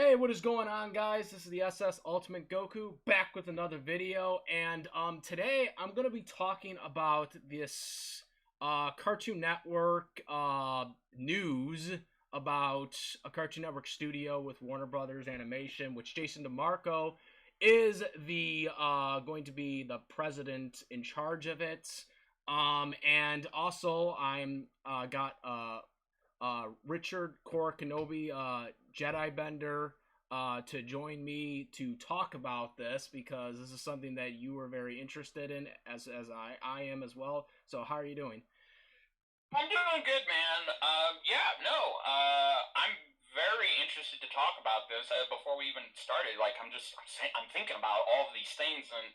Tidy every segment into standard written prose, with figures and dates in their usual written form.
Hey, what is going on, guys? This is the SS Ultimate Goku back with another video, and today I'm gonna be talking about this Cartoon Network news about a Cartoon Network studio with Warner Brothers Animation, which Jason DeMarco is the going to be the president in charge of it. And also I'm got Richard Core Kenobi, Jedi Bender, to join me to talk about this because this is something that you were very interested in, as I am as well. So how are you doing? I'm doing good, man. I'm very interested to talk about this. Before we even started, I'm thinking about all of these things and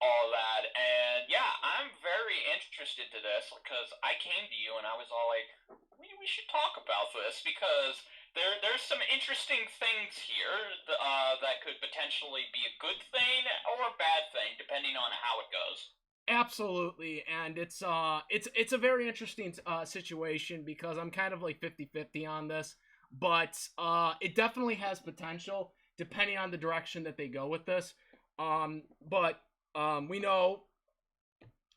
all that, and yeah, I'm very interested to this because I came to you and I was all like, we should talk about this because there's some interesting things here that could potentially be a good thing or a bad thing depending on how it goes. Absolutely, and it's a very interesting situation because I'm kind of like 50-50 on this, but it definitely has potential depending on the direction that they go with this. But we know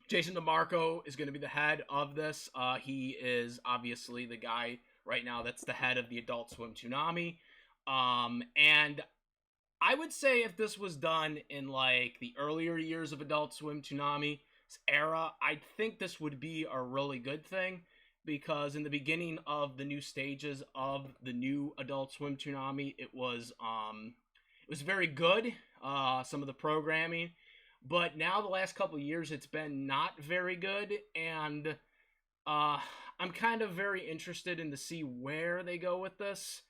Jason DeMarco is going to be the head of this. He is obviously the guy right now that's the head of the Adult Swim Toonami. And I would say if this was done in like the earlier years of Adult Swim Toonami's era, I think this would be a really good thing because in the beginning of the new stages of the new Adult Swim Toonami, it was very good. Some of the programming, but now the last couple of years it's been not very good, and uh, I'm kind of very interested in to see where they go with this.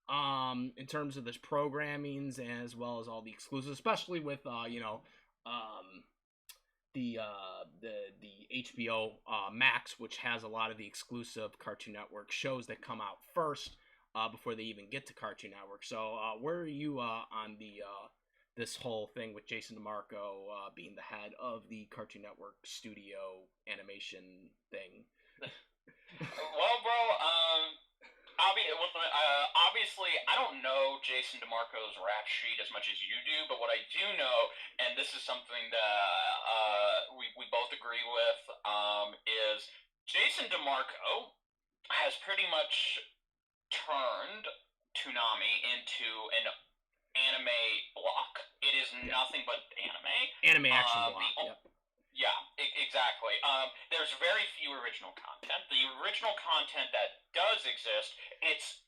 In terms of this programmings as well as all the exclusives, especially with um, the HBO Max, which has a lot of the exclusive Cartoon Network shows that come out first before they even get to Cartoon Network. So where are you on the this whole thing with Jason DeMarco being the head of the Cartoon Network studio animation thing? Well, bro, obviously, I don't know Jason DeMarco's rap sheet as much as you do, but what I do know, and this is something that we both agree with, is Jason DeMarco has pretty much turned Toonami into an anime block. It is Yeah, nothing but anime. anime action The block. Yep. Yeah, exactly. There's very few original content. The original content that does exist, it's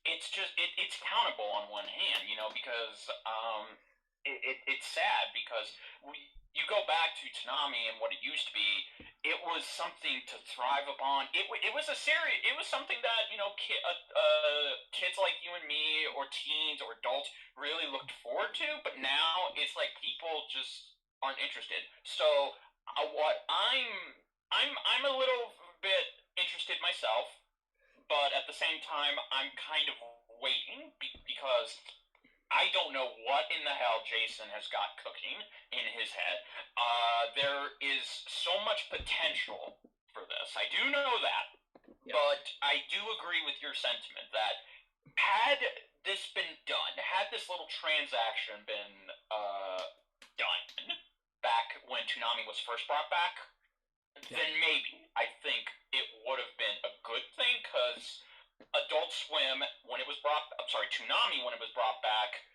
countable on one hand, because it's sad because you go back to Toonami and what it used to be, it was something to thrive upon. It was a series. It was something that kids like you and me, or teens, or adults really looked forward to. But now it's like people just aren't interested. So what I'm a little bit interested myself, but at the same time I'm kind of waiting because I don't know what in the hell Jason has got cooking in his head. There is so much potential for this. I do know that, Yep. but I do agree with your sentiment that had this been done, had this little transaction been done back when Toonami was first brought back, Yeah. then maybe I think it would have been a good thing because Adult Swim, when it was brought, I'm sorry, Toonami, when it was brought back,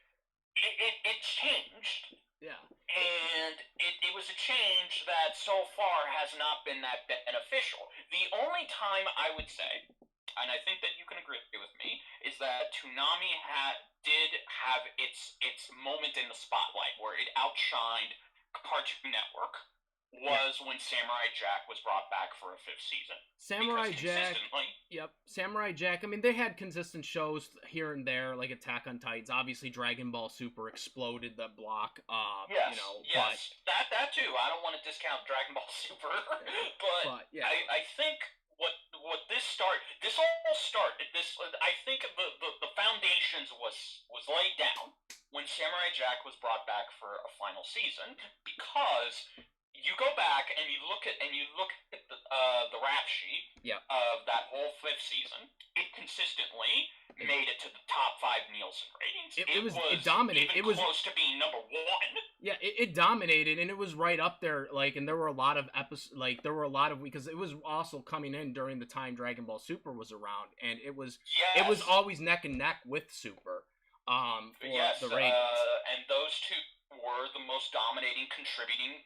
it changed. Yeah. And it was a change that so far has not been that beneficial. The only time I would say, and I think that you can agree with me, is that Toonami did have its moment in the spotlight where it outshined Cartoon Network Yeah. was when Samurai Jack was brought back for a fifth season. Samurai Because Jack. consistently, Yep. Samurai Jack. I mean, they had consistent shows here and there, like Attack on Titans. Obviously, Dragon Ball Super exploded the block. yes, But yes, that too. I don't want to discount Dragon Ball Super, but but yeah, I think what this all started. This I think the foundations was laid down when Samurai Jack was brought back for a final season because you go back and you look at the rap sheet Yeah. of that whole fifth season. It consistently made it to the top 5 Nielsen ratings. It dominated. Even it was close to being number 1. Yeah, it dominated, and it was right up there. Like, and there were a lot of episodes. Like, there were a lot of, because it was also coming in during the time Dragon Ball Super was around, and it was always neck and neck with Super. For the ratings. And those two were the most dominating contributing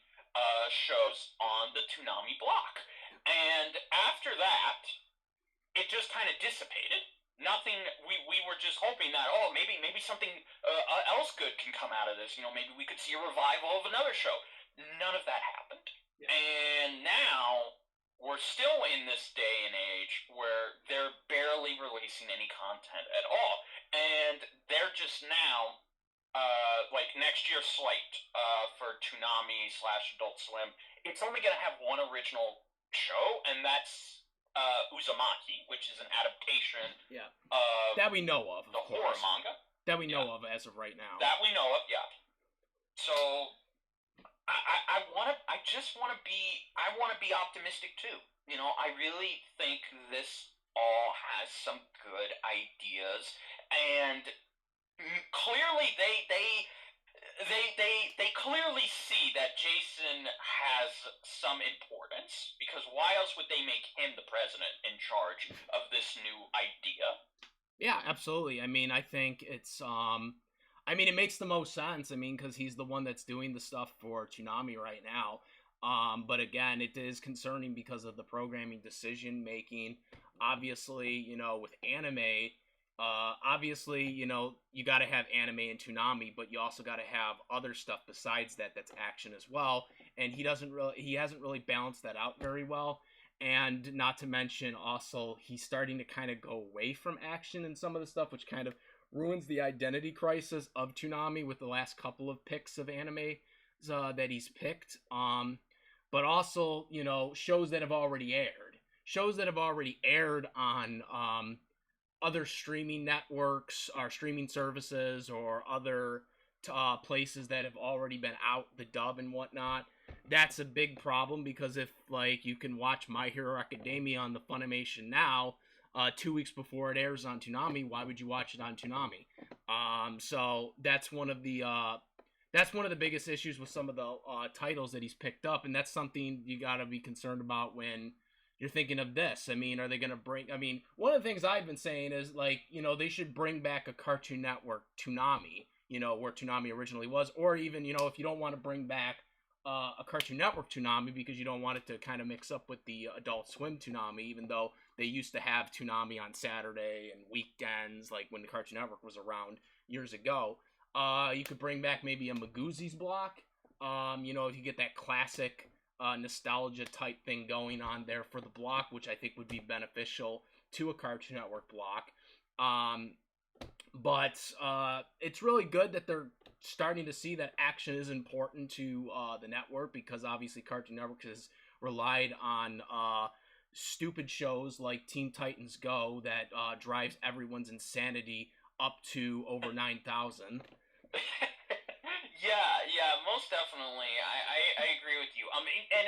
shows on the Toonami block. And after that, it just kind of dissipated. Nothing. We were just hoping that maybe something else good can come out of this. Maybe we could see a revival of another show. None of that happened. Yeah. And now we're still in this day and age where they're barely releasing any content at all, and they're just now like next year's slate for Toonami / Adult Swim. It's only going to have one original show, and that's Uzumaki, which is an adaptation of that we know of the horror manga. That we know of as of right now. That we know of, yeah. So I want to be optimistic too. I really think this all has some good ideas, and clearly they clearly see that Jason has some importance, because why else would they make him the president in charge of this new idea? Yeah, absolutely. I mean, I think it's it makes the most sense. I mean, because he's the one that's doing the stuff for Toonami right now. But again, it is concerning because of the programming decision making. Obviously, with anime, obviously, you got to have anime and Toonami, but you also got to have other stuff besides that that's action as well. And he hasn't really balanced that out very well. And not to mention, also, he's starting to kind of go away from action and some of the stuff, which kind of ruins the identity crisis of Toonami with the last couple of picks of anime that he's picked. But also, shows that have already aired. Shows that have already aired on other streaming networks or streaming services or other places that have already been out, the dub and whatnot. That's a big problem, because if, like, you can watch My Hero Academia on the Funimation now, 2 weeks before it airs on Toonami, why would you watch it on Toonami? So that's one of the biggest issues with some of the titles that he's picked up, and that's something you gotta be concerned about when you're thinking of this. I mean, are they gonna bring? I mean, one of the things I've been saying is, like, they should bring back a Cartoon Network Toonami, where Toonami originally was, or even, if you don't want to bring back a Cartoon Network Toonami because you don't want it to kind of mix up with the Adult Swim Toonami, even though they used to have Toonami on Saturday and weekends, like when the Cartoon Network was around years ago. You could bring back maybe a Magoozies block. If you get that classic nostalgia type thing going on there for the block, which I think would be beneficial to a Cartoon Network block. But it's really good that they're starting to see that action is important to the network, because obviously Cartoon Network has relied on stupid shows like Teen Titans Go that drives everyone's insanity up to over 9,000. Yeah, most definitely. I agree with you. I mean, and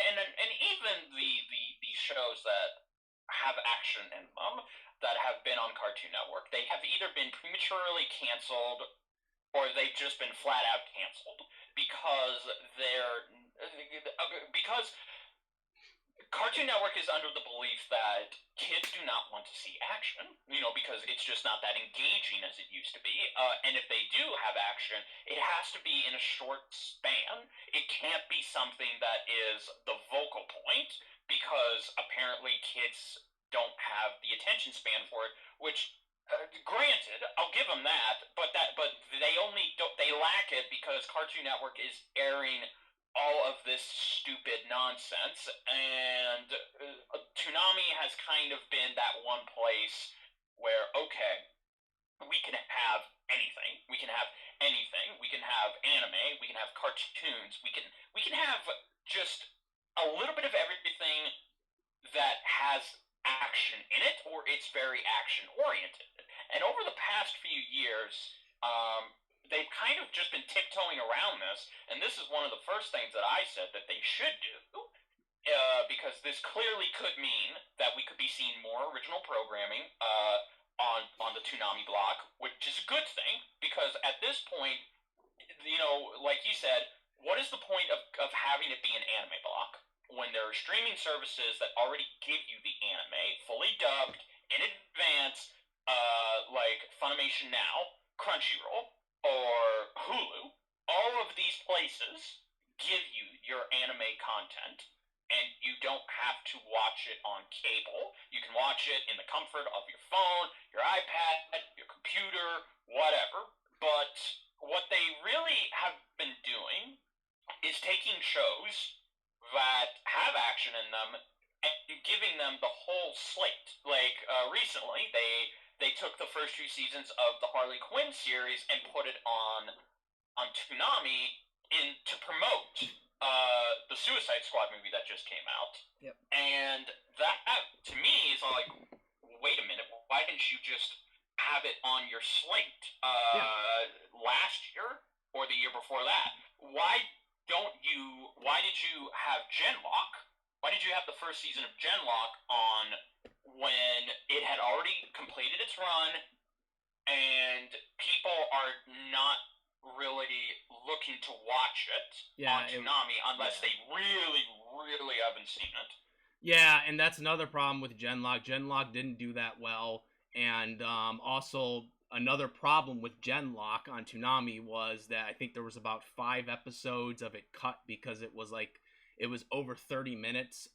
even the shows that have action in them that have been on Cartoon Network, they have either been prematurely canceled or they've just been flat out canceled because Cartoon Network is under the belief that kids do not want to see action, because it's just not that engaging as it used to be. And if they do have action, it has to be in a short span. It can't be something that is the focal point, because apparently kids don't have the attention span for it, which granted, I'll give them that, but they lack it because Cartoon Network is airing all of this stupid nonsense, and Toonami has kind of been that one place where, okay, we can have anything. We can have anything. We can have anime. We can have cartoons. We can have just a little bit of everything that has action in it, or it's very action oriented. And over the past few years, they've kind of just been tiptoeing around this, and this is one of the first things that I said that they should do, because this clearly could mean that we could be seeing more original programming on the Toonami block, which is a good thing, because at this point, like you said, what is the point of having it be an anime block when there are streaming services that already give you the anime fully dubbed in advance, like Funimation Now, Crunchyroll, or Hulu? All of these places give you your anime content, and you don't have to watch it on cable. You can watch it in the comfort of your phone, your iPad, your computer, whatever. But what they really have been doing is taking shows that have action in them and giving them the whole slate. Like, recently, they took the first two seasons of the Harley Quinn series and put it on Toonami to promote the Suicide Squad movie that just came out. Yep. And that, to me, is like, wait a minute, why didn't you just have it on your slate last year or the year before that? Why did you have Genlock? Why did you have the first season of Genlock on when it had already completed its run and people are not really looking to watch it on Toonami unless they really, really haven't seen it? Yeah, and that's another problem with Genlock. Genlock didn't do that well, and also another problem with Genlock on Toonami was that I think there was about 5 episodes of it cut because it was over 30 minutes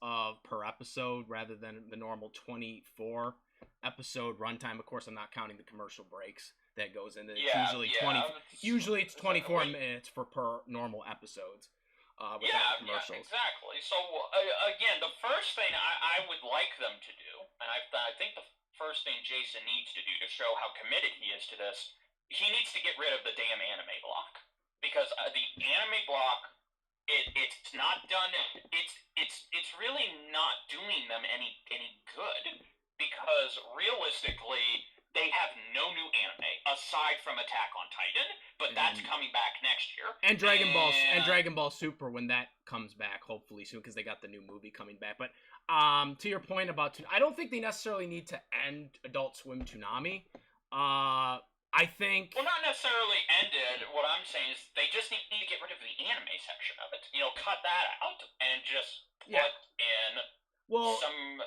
per episode rather than the normal 24 episode runtime. Of course, I'm not counting the commercial breaks that goes into it. Usually it's 24 minutes per normal episodes. Without commercials. Exactly. So again, the first thing I would like them to do, and I think the first thing Jason needs to do to show how committed he is to this, he needs to get rid of the damn anime block, because the anime block, it's not done. It's really not doing them any good, because realistically, they have no new anime aside from Attack on Titan, but that's coming back next year. And Dragon Ball Super when that comes back, hopefully soon, because they got the new movie coming back. But to your point about, I don't think they necessarily need to end Adult Swim Toonami. I think... Well, not necessarily ended. What I'm saying is they just need to get rid of the anime section of it. Cut that out and just put in some...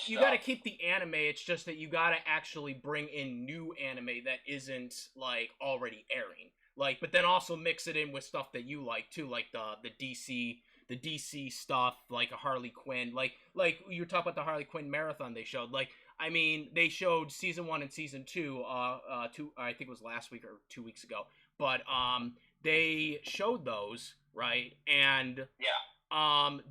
You gotta keep the anime. It's just that you gotta actually bring in new anime that isn't like already airing. Like, but then also mix it in with stuff that you like too, like the DC stuff, like a Harley Quinn. Like you were talking about the Harley Quinn marathon they showed. Like, I mean, they showed season 1 and season 2. I think it was last week or 2 weeks ago. But they showed those, right? And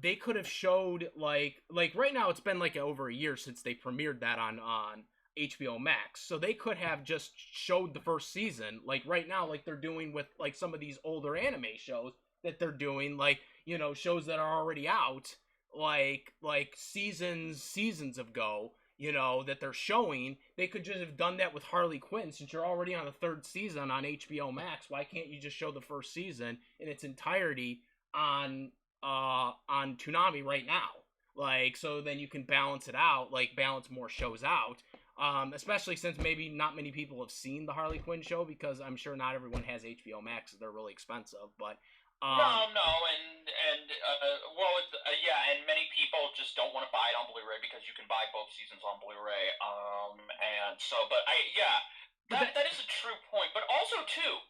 they could have showed like right now it's been like over a year since they premiered that on HBO Max, so they could have just showed the first season like right now, like they're doing with like some of these older anime shows that they're doing, like shows that are already out, like seasons ago, that they're showing. They could just have done that with Harley Quinn. Since you're already on the 3rd season on HBO Max, why can't you just show the first season in its entirety on Toonami right now? Like, so then you can balance it out, like balance more shows out, especially since maybe not many people have seen the Harley Quinn show, because I'm sure not everyone has HBO Max. They're really expensive, but and many people just don't want to buy it on Blu-ray because you can buy both seasons on Blu-ray, that is a true point. But also too,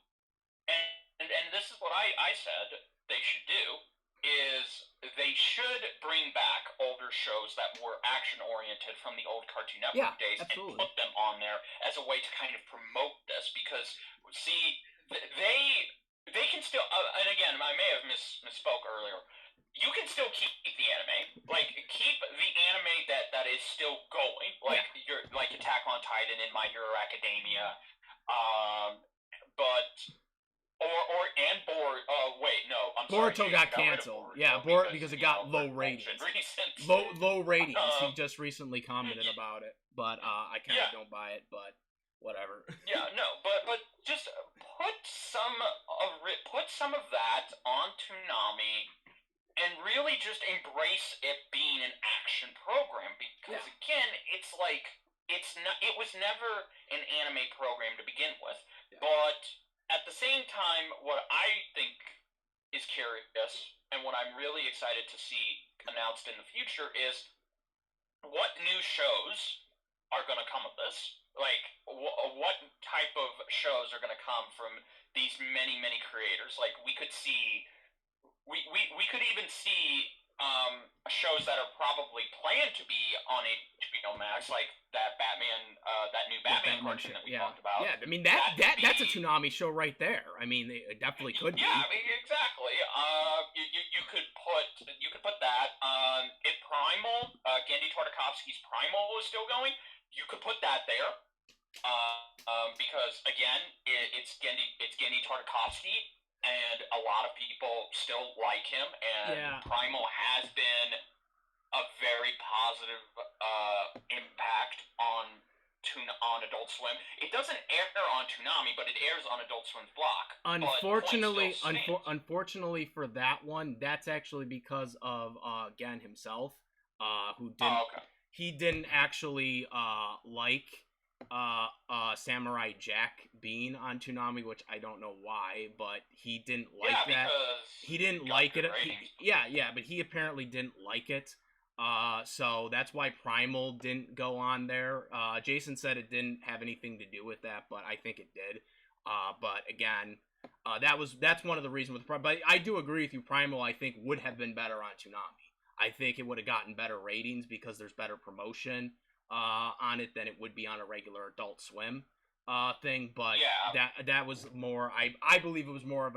and this is what I said they should do, is they should bring back older shows that were action-oriented from the old Cartoon Network days absolutely. And put them on there as a way to kind of promote this, because, see, they can still, and again, I may have misspoke earlier, you can still keep the anime, like, keep the anime that is still going, like, like Attack on Titan and My Hero Academia, Boruto got canceled. Because it got low ratings. Low ratings. He just recently commented about it, but I kind of don't buy it. But whatever. But just put some of that on Toonami and really just embrace it being an action program, because again, it's like it was never an anime program to begin with. But at the same time, what I think is curious and what I'm really excited to see announced in the future is what new shows are going to come of this. Like, what type of shows are going to come from these many creators? Like, we could see we could even see shows that are probably planned to be on HBO Max, like that new Batman cartoon that we talked about. Yeah, I mean that's a Toonami show right there. I mean, it definitely could be. Yeah, I mean, exactly. You could put that. If Primal, Gendy Tartakovsky's Primal is still going, you could put that there. Because again, it's Gendy Tartakovsky. And a lot of people still like him, and Primal has been a very positive impact on Adult Swim. It doesn't air on Toonami, but it airs on Adult Swim's block. Unfortunately for that one, that's actually because of Gan himself, who didn't he didn't actually like Samurai Jack being on Toonami, which I don't know why, but he didn't like that. He didn't like it. But he apparently didn't like it. So that's why Primal didn't go on there. Jason said it didn't have anything to do with that, but I think it did. But again, that's one of the reasons with Primal. But I do agree with you. Primal, I think, would have been better on Toonami. I think it would have gotten better ratings because there's better promotion on it than it would be on a regular Adult Swim thing, but that was more. I believe it was more of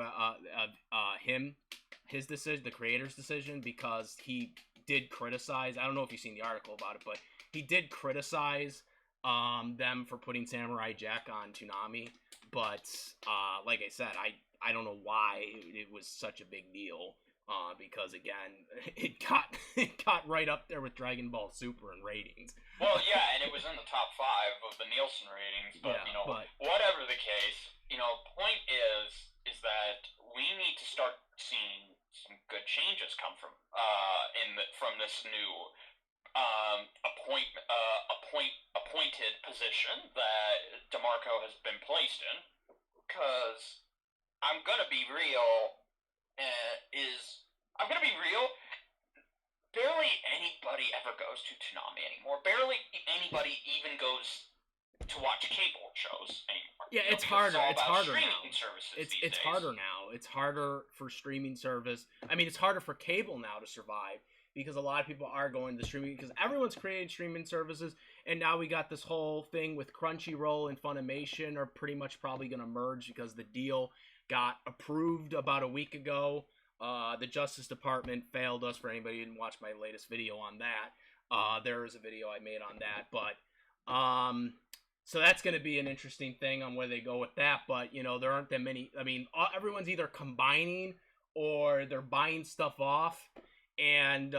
his decision, the creator's decision, because he did criticize. I don't know if you've seen the article about it, but he did criticize them for putting Samurai Jack on Toonami. But like I said, I don't know why it was such a big deal. Because again, it got right up there with Dragon Ball Super in ratings. Well, yeah, and it was in the top 5 of the Nielsen ratings. But whatever the case, point is that we need to start seeing some good changes come from this new appointed position that DeMarco has been placed in. Because I'm gonna be real. Barely anybody ever goes to Toonami anymore. Barely anybody even goes to watch cable shows anymore. Yeah, it's harder. It's harder now. It's harder now. It's harder for streaming service. I mean, it's harder for cable now to survive because a lot of people are going to streaming because everyone's creating streaming services, and now we got this whole thing with Crunchyroll and Funimation are pretty much probably going to merge because the deal got approved about a week ago. The Justice Department failed us. For anybody who didn't watch my latest video on that, there is a video I made on that. But so that's going to be an interesting thing on where they go with that. But there aren't that many. I mean, everyone's either combining or they're buying stuff off. And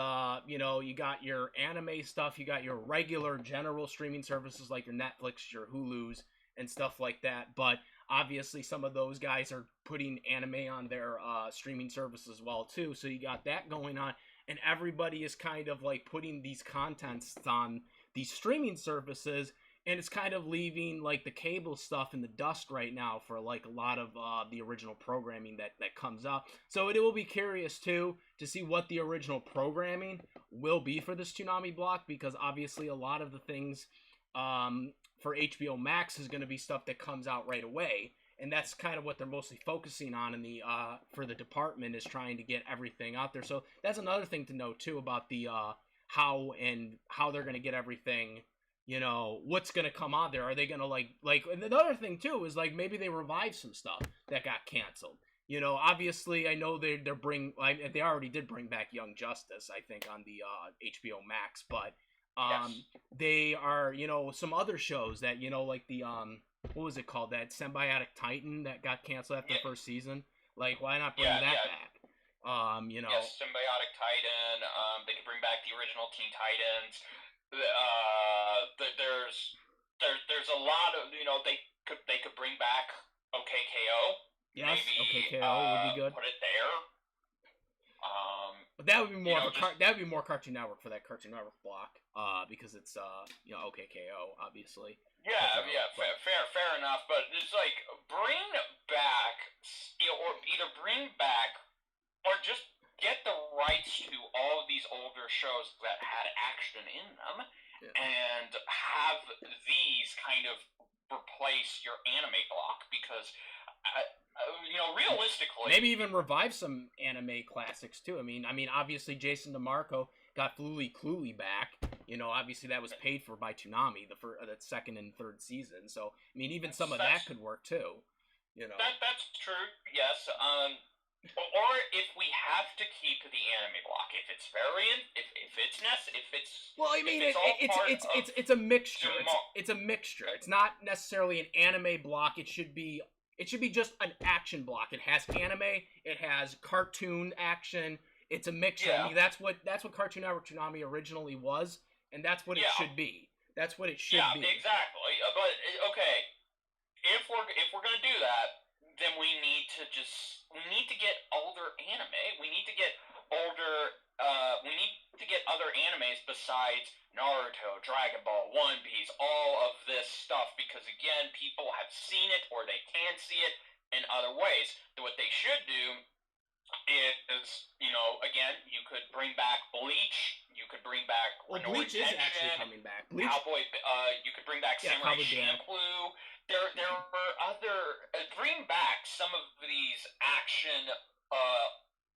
you got your anime stuff, you got your regular general streaming services like your Netflix, your Hulu's, and stuff like that. But obviously, some of those guys are putting anime on their streaming service as well, too. So you got that going on. And everybody is kind of like putting these contents on these streaming services. And it's kind of leaving like the cable stuff in the dust right now for like a lot of the original programming that comes out. So it will be curious, too, to see what the original programming will be for this Toonami block. Because obviously a lot of the things for HBO Max is going to be stuff that comes out right away, and that's kind of what they're mostly focusing on in the for the department is trying to get everything out there. So that's another thing to know too about the how they're going to get everything. What's going to come out there? Are they going to like another thing too is like maybe they revive some stuff that got canceled. Obviously I know they already did bring back Young Justice, I think, on the HBO Max, but they are, some other shows that, like the, what was it called? That Symbiotic Titan that got canceled after the first season. Like, why not bring that back? Yes, Symbiotic Titan. They could bring back the original Teen Titans. There's a lot of, they could bring back OKKO. Yes, okay, maybe KO would be good. put it there. But that would be more you know, that would be more Cartoon Network for that Cartoon Network block. Because it's OK KO obviously. yeah, fair enough. But it's like bring back, or either bring back, or just get the rights to all of these older shows that had action in them, and have these kind of replace your anime block because. Realistically, maybe even revive some anime classics too. I mean, obviously Jason DeMarco got Fluly Cluey back. Obviously that was paid for by Toonami, the second and third season. So I mean, even some of that could work too. That's true. Yes. Or if we have to keep the anime block, if it's well, I mean, it's a mixture. It's a mixture. It's not necessarily an anime block. It should be just an action block. It has anime. It has cartoon action. It's a mixture. Yeah. I mean, that's what Cartoon Network Toonami originally was, and that's what it should be. That's what it should be. Yeah, exactly. But okay, if we're gonna do that, then we need to get older anime. We need to get older. We need to get other animes besides Naruto, Dragon Ball, One Piece, all of this stuff, because again, people have seen it or they can see it in other ways. What they should do is, again, you could bring back Bleach. You could bring back Bleach is actually coming back. Cowboy. You could bring back Samurai Champloo. There were other bring back some of these action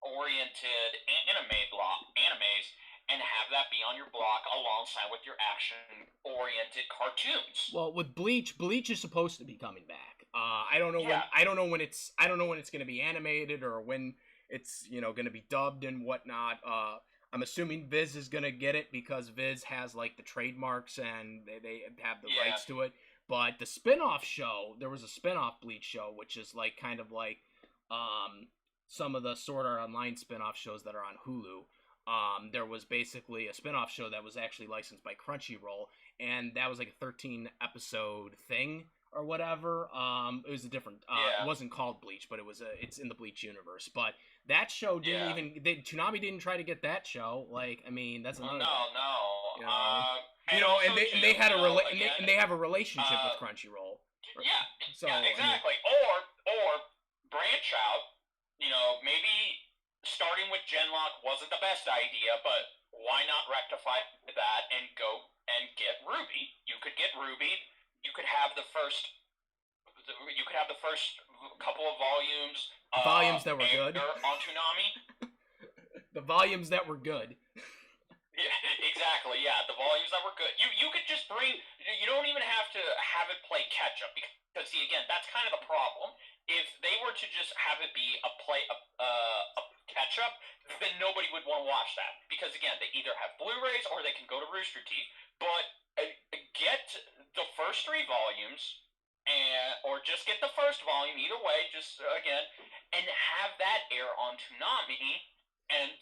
oriented animes and have that be on your block alongside with your action oriented cartoons. Well, with Bleach is supposed to be coming back. I don't know when it's going to be animated or when it's going to be dubbed and whatnot. I'm assuming Viz is going to get it because Viz has like the trademarks and they have the rights to it. But the spin-off show, there was a spin-off Bleach show, which is like kind of like some of the Sword Art Online spin-off shows that are on Hulu. There was basically a spin-off show that was actually licensed by Crunchyroll, and that was like a 13-episode thing or whatever. It was a different. It wasn't called Bleach, but it's in the Bleach universe. But that show didn't even. Toonami didn't try to get that show. Like, I mean, that's another. No. And they have a relationship with Crunchyroll. Yeah. So, yeah, exactly. Or branch out. Maybe starting with Genlock wasn't the best idea, but why not rectify that and go and get Ruby? You could get Ruby. You could have the first couple of volumes. Volumes that were good on Toonami. The volumes that were good. Yeah, exactly. Yeah, the volumes that were good. You could just bring. You don't even have to have it play catch up because see, again, that's kind of the problem. If they were to just have it be a catch up, then nobody would want to watch that because again, they either have Blu-rays or they can go to Rooster Teeth. But get the first 3 volumes, or just get the first volume. Either way, just again, and have that air on Toonami. And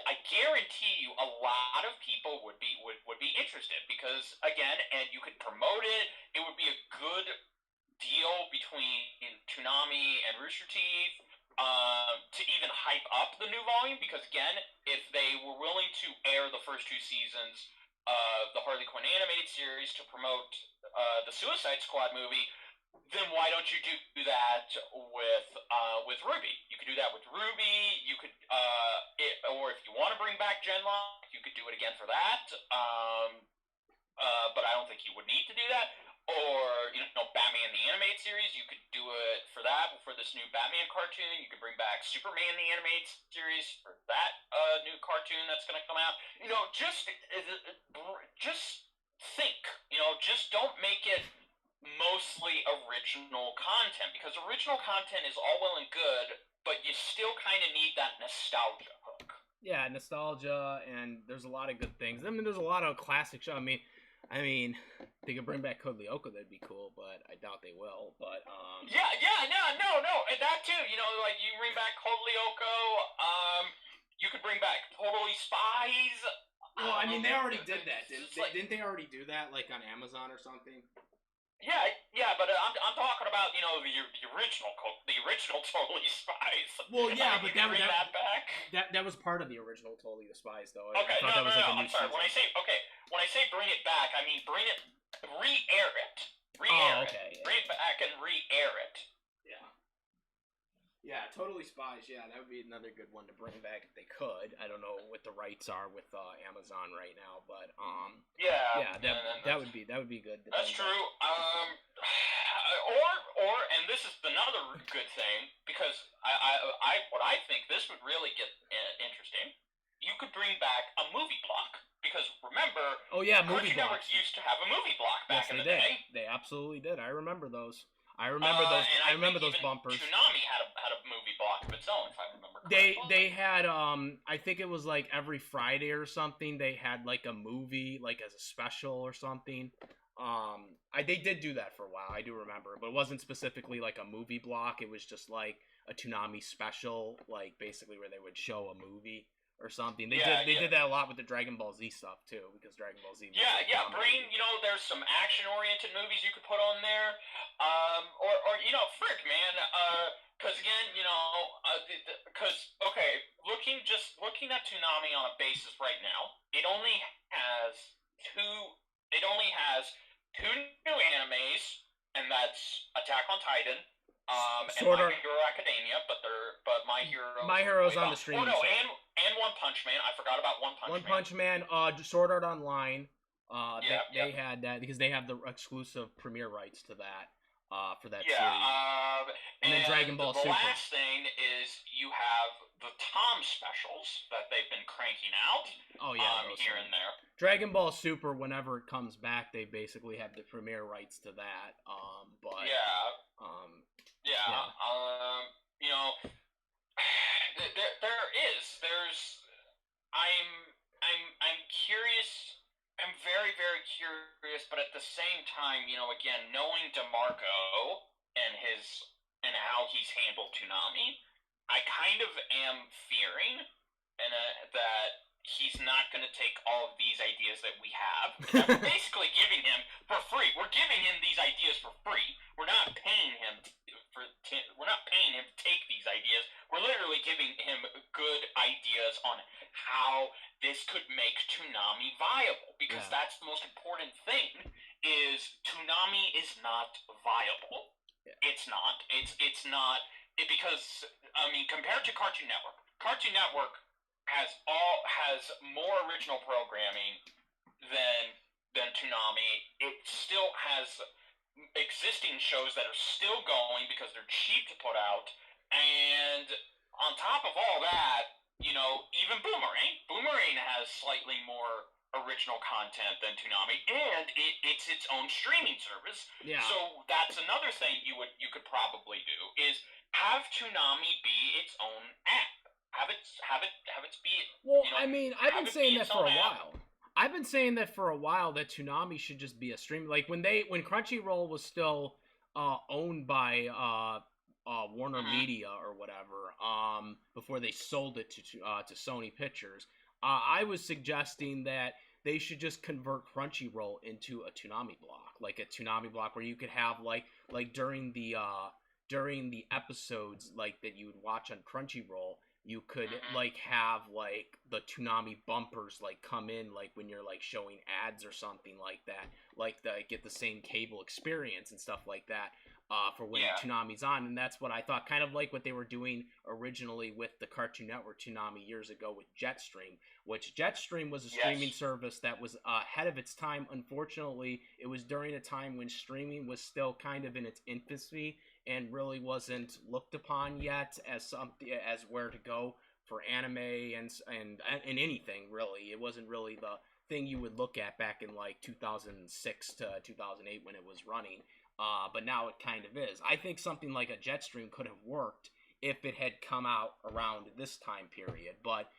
I guarantee you, a lot of people would be interested because again, and you could promote it. It would be a good deal between Toonami and Rooster Teeth to even hype up the new volume. Because again, if they were willing to air the first 2 seasons of the Harley Quinn animated series to promote the Suicide Squad movie, then why don't you do that with Ruby? You could do that with Ruby. You could, or if you want to bring back Genlock, you could do it again for that. But I don't think you would need to do that. Or Batman the animated series, you could do it for that for this new Batman cartoon. You could bring back Superman the animated series for that new cartoon that's going to come out. Just think. Just don't make it mostly original content because original content is all well and good, but you still kind of need that nostalgia hook. Yeah, nostalgia, and there's a lot of good things. I mean, there's a lot of classic shows. I mean, they could bring back Code Lyoko, that'd be cool, but I doubt they will. But no, and that too. Like you bring back Code Lyoko. You could bring back Totally Spies. Well, I mean, they already did that, didn't they? Already do that, like on Amazon or something? yeah, but I'm talking about the original Totally Spies. Well, yeah, You but can bring that back. that was part of the original Totally the Spies, though. I Okay, thought no, that no, was like no. a new I'm sorry. season. When I say bring it back, I mean re-air it, Oh, okay. bring it back and re-air it. Yeah. Yeah, Totally Spies. Yeah, that would be another good one to bring back if they could. I don't know what the rights are with Amazon right now, but yeah, that would be good. That's true. And this is another good thing because what I think this would really get interesting. You could bring back a movie block because remember, oh yeah, movie Cartoon Network blocks used to have a movie block back in the did. day. They absolutely did. I remember those. I remember those. And I remember those bumpers. Toonami had a movie block of its own, if I remember They correctly. they had I think it was like every Friday or something. They had like a movie like as a special or something. They did do that for a while. I do remember, but it wasn't specifically like a movie block. It was just like a Toonami special, like basically where they would show a movie or something. They did that a lot with the Dragon Ball Z stuff too, because Dragon Ball Z. Was like there's some action oriented movies you could put on there, or frick, man, because again, looking at Toonami on a basis right now, has two. It only has two new animes, and that's Attack on Titan, and My Hero Academia. But My Hero's on the streaming. And One Punch Man. I forgot about One Punch Man. Sword Art Online. They had that because they have the exclusive premiere rights to that. For that series. And then Dragon Ball Super. The last thing is you have the Tom specials that they've been cranking out. Oh yeah, here and there. Dragon Ball Super, whenever it comes back, they basically have the premiere rights to that. I'm curious. I'm very, very curious, but at the same time, again, knowing DeMarco and how he's handled Toonami, I kind of am fearing that he's not going to take all of these ideas that we have. That we're basically giving him for free. We're giving him these ideas for free. We're not paying him to take these ideas. We're literally giving him good ideas on how this could make Toonami viable, because that's the most important thing. Is Toonami is not viable. Yeah. It's not. It's not. Because compared to Cartoon Network has more original programming than Toonami. It still has existing shows that are still going because they're cheap to put out, and on top of all that, even Boomerang has slightly more original content than Toonami, and it's its own streaming service. Yeah. So that's another thing you could probably do is have Toonami be its own app. Have it be. Well, I've been saying that for a while. I've been saying that for a while, that Toonami should just be a stream. Like when Crunchyroll was still owned by Warner Media or whatever, before they sold it to Sony Pictures, I was suggesting that they should just convert Crunchyroll into a Toonami block, like a Toonami block where you could have like during the episodes like that you would watch on Crunchyroll, you could like have like the Toonami bumpers like come in like when you're like showing ads or something like that, like get the same cable experience and stuff like that for when Toonami's on. And that's what I thought, kind of like what they were doing originally with the Cartoon Network Toonami years ago with Jetstream, which Jetstream was a streaming service that was ahead of its time. Unfortunately, it was during a time when streaming was still kind of in its infancy and really wasn't looked upon yet as something, as where to go for anime and anything really. It wasn't really the thing you would look at back in like 2006 to 2008 when it was running. But now it kind of is. I think something like a Jetstream could have worked if it had come out around this time period. But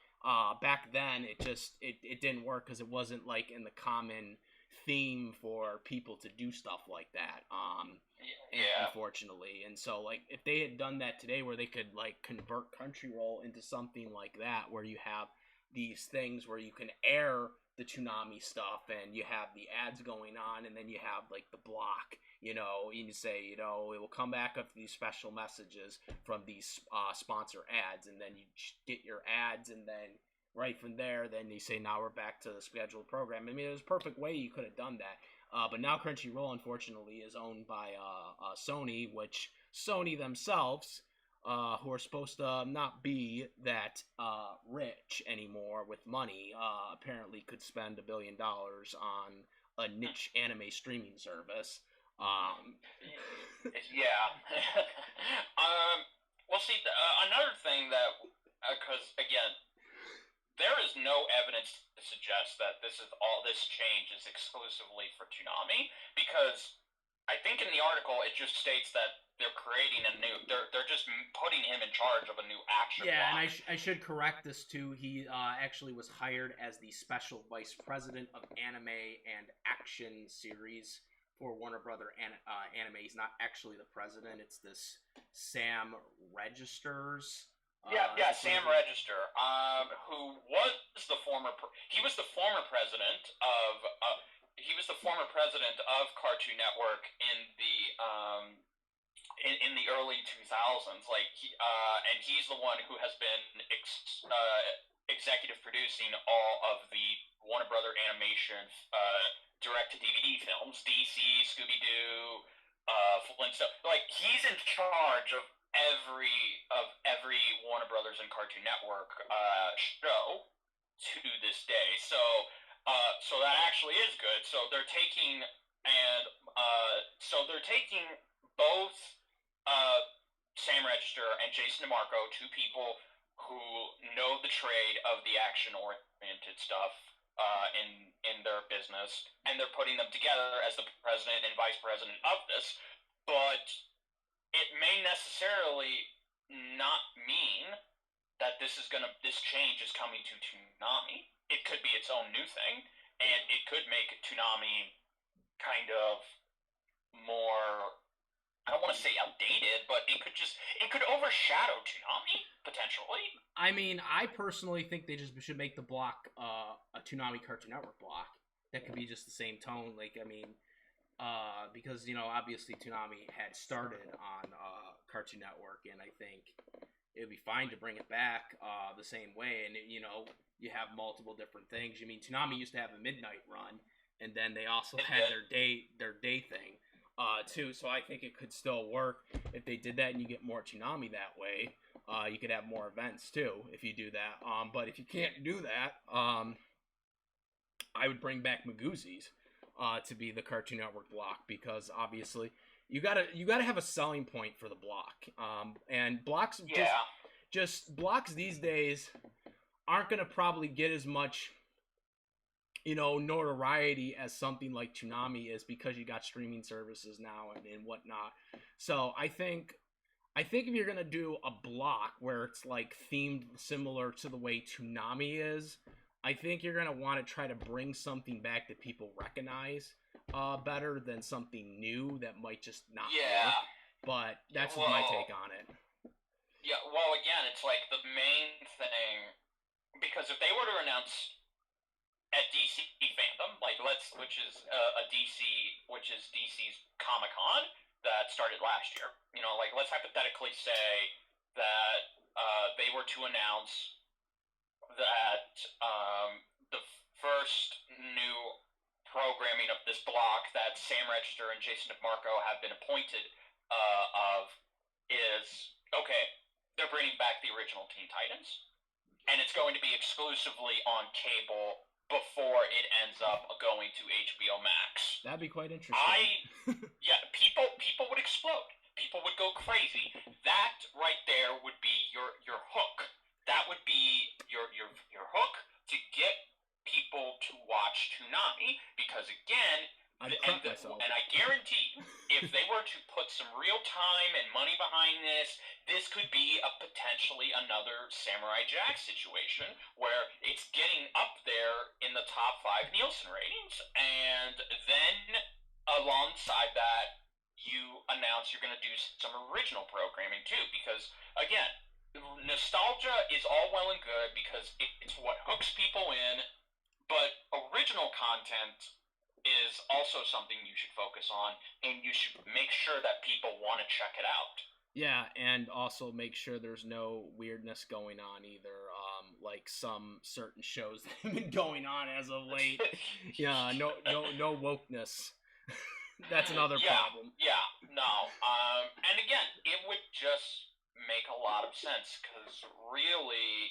back then it didn't work because it wasn't like in the common theme for people to do stuff like that. Unfortunately. And so like if they had done that today where they could like convert Crunchyroll into something like that, where you have these things where you can air the Toonami stuff, and you have the ads going on, and then you have like the block. You know, you say, you know, it will come back after these special messages from these sponsor ads, and then you get your ads, and then right from there, then you say, now we're back to the scheduled program. I mean, there's a perfect way you could have done that. But now Crunchyroll, unfortunately, is owned by Sony, which Sony themselves, who are supposed to not be that rich anymore with money, apparently could spend $1 billion on a niche anime streaming service. Yeah. Well, see, another thing that, because again, there is no evidence to suggest that this change is exclusively for Toonami, because I think in the article it just states that they're creating they're just putting him in charge of a new action block. And I should correct this too. He actually was hired as the special vice president of anime and action series for Warner Brother Anime. He's not actually the president. It's this Sam Registers. Sam Register, who was the former president of Cartoon Network in the early 2000s. And he's the one who has been executive producing all of the Warner Brother Animation direct-to-DVD films, DC, Scooby-Doo, Flintstone. Like, he's in charge of every Warner Brothers and Cartoon Network show to this day. So that actually is good. So they're taking both Sam Register and Jason DeMarco, two people who know the trade of the action-oriented stuff in their business, and they're putting them together as the president and vice president of this. But it may necessarily not mean that this change is coming to Toonami. It could be its own new thing, and it could make Toonami kind of more, I don't want to say outdated, but it could overshadow Toonami, potentially. I mean, I personally think they just should make the block a Toonami Cartoon Network block. That could be just the same tone. Like, I mean, because, you know, obviously Toonami had started on Cartoon Network, and I think it would be fine to bring it back the same way. And, you know, you have multiple different things. I mean, Toonami used to have a midnight run, and then they also had their day thing too. So I think it could still work if they did that, and you get more Toonami that way. You could have more events too if you do that. But if you can't do that, I would bring back Magoozies to be the Cartoon Network block, because obviously you gotta have a selling point for the block. And blocks just blocks these days aren't gonna probably get as much, you know, notoriety as something like Toonami is, because you got streaming services now and whatnot. So I think if you're gonna do a block where it's like themed similar to the way Toonami is, I think you're gonna want to try to bring something back that people recognize better than something new that might just not work. But that's my take on it. Yeah, well, again, it's like the main thing, because if they were to announce at DC Fandom, which is DC's Comic-Con that started last year, you know, like, let's hypothetically say that they were to announce that the first new programming of this block that Sam Register and Jason DeMarco have been appointed of is, okay, they're bringing back the original Teen Titans, and it's going to be exclusively on cable before it ends up going to HBO Max. That'd be quite interesting. People would explode. People would go crazy. That right there would be your hook. That would be your hook to get people to watch Toonami, because again, and I guarantee you, if they were to put some real time and money behind this could be potentially another Samurai Jack situation where it's getting up there in the top 5 Nielsen ratings, and then alongside that, you announce you're going to do some original programming too, because again, nostalgia is all well and good because it's what hooks people in, but original content is also something you should focus on, and you should make sure that people want to check it out. Yeah, and also make sure there's no weirdness going on either. Like some certain shows that have been going on as of late. Yeah, no wokeness. That's another problem. Yeah, no. And again, it would just make a lot of sense because really,